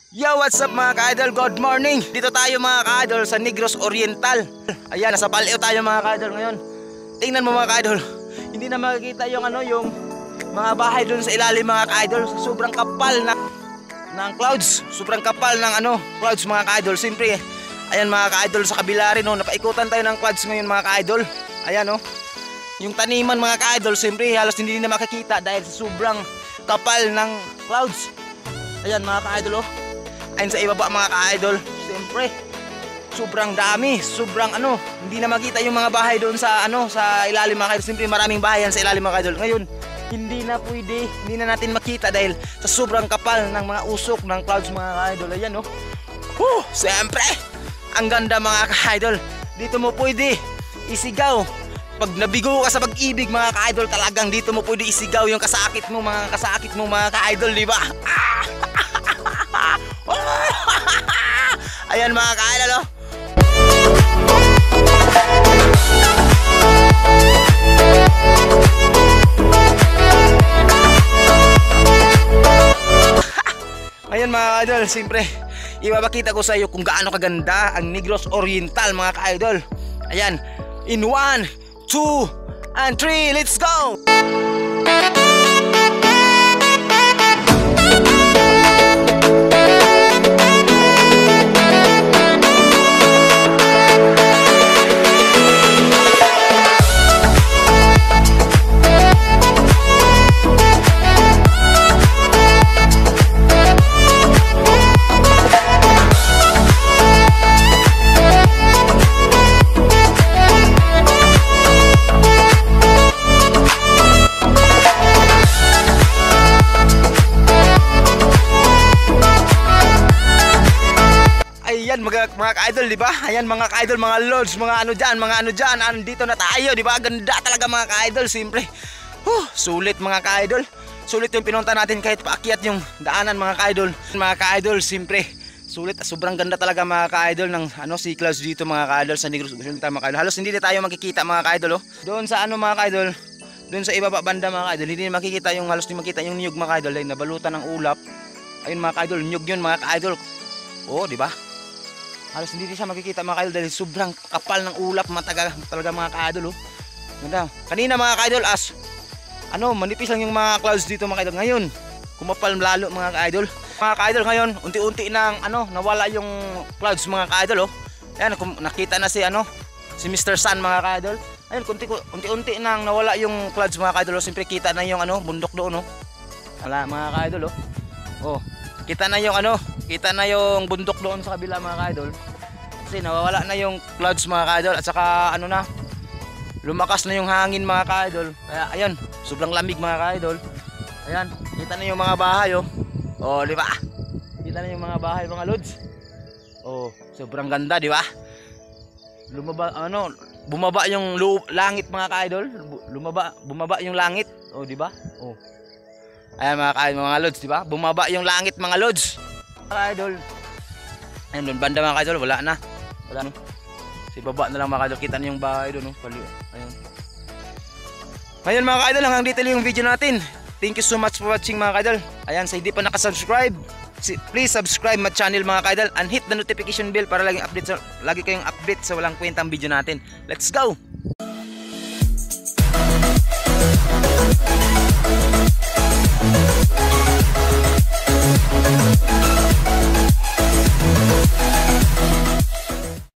Yo, what's up mga ka-idol? Good morning! Dito tayo mga ka-idol sa Negros Oriental. Ayan, nasa Paleo tayo mga ka-idol ngayon. Tingnan mo mga ka-idol, hindi na makikita yung yung mga bahay doon sa ilalim mga ka-idol. Sobrang kapal ng clouds. Sobrang kapal ng clouds mga ka-idol. Siyempre, ayan mga ka-idol, sa kabila rin napaikutan tayo ng clouds ngayon mga ka-idol. Ayan yung taniman mga ka-idol, siyempre halos hindi na makikita dahil sa sobrang kapal ng clouds. Ayan mga ka-idol ayun sa ibaba mga ka-idol, siyempre sobrang dami, sobrang hindi na makita yung mga bahay doon sa sa ilalim mga ka-idol. Siyempre maraming bahay yan sa ilalim mga ka-idol. Ngayon hindi na natin makita dahil sa sobrang kapal ng mga usok ng clouds mga ka-idol. Ayan siyempre ang ganda mga ka-idol. Dito mo pwede isigaw pag nabigo ka sa pag-ibig mga ka-idol. Talagang dito mo pwede isigaw yung kasakit mo mga ka-idol, di ba? Ayan mga ka-idol Ayan mga ka-idol, siyempre ipapakita ko sa iyo kung gaano kaganda ang Negros Oriental mga ka-idol. Ayan, in 1, 2, and 3, let's go! Ayan mga ka-idol, di ba? Ayan mga ka-idol, mga lords, mga dyan, andito na tayo, di ba? Ganda talaga mga ka-idol, siyempre. Sulit mga ka-idol. Sulit yung pinunta natin kahit paakyat yung daanan mga ka-idol. Mga ka-idol, siyempre. Sulit, sobrang ganda talaga mga ka-idol ng sea clouds dito mga ka-idol sa Negros Oriental mga ka-idol. Halos hindi na tayo makikita mga ka-idol Doon sa mga ka-idol, doon sa ibaba banda mga ka-idol, hindi na makikita yung halos hindi makita yung niyog mga ka-idol, ay nabalutan ng ulap. Ayun mga ka-idol, niyog yun mga ka-idol. Di ba? Halos hindi siya makikita mga ka-idol dahil sobrang kapal ng ulap talaga mga ka-idol Ganda. Kanina mga ka-idol manipis lang yung mga clouds dito mga ka-idol. Ngayon kumapal lalo mga ka-idol. Mga ka-idol ngayon unti-unti nang nawala yung clouds mga ka-idol Ayan, nakita na si Mr. Sun mga ka-idol. Ayun, unti-unti nang nawala yung clouds mga ka-idol. Siyempre kita na yung bundok doon Wala mga ka-idol kita na yung bundok doon sa kabila mga ka-idol. Kasi nawawala na yung clouds mga ka-idol at saka lumakas na yung hangin mga ka-idol. Kaya ayun, sobrang lamig mga ka-idol. Ayan, kita na yung mga bahay di ba? Kita na yung mga bahay mga lods. Sobrang ganda, di ba? Bumaba yung langit mga ka-idol. Bumaba yung langit. Di ba? Ayan mga ka-idol, mga lods, di ba? Bumaba yung langit mga lods. Ka-idol. Ayun doon banda mga ka-idol, wala na. Si baba na lang mga ka-idol, kita na yung bahay doon Ayun. Ngayon mga ka-idol, hanggang dito lang yung video natin. Thank you so much for watching mga ka-idol. Ayan, sa hindi pa nakasubscribe, please subscribe my channel mga ka-idol and hit the notification bell para lagi kayong update sa walang kwentang video natin. Let's go!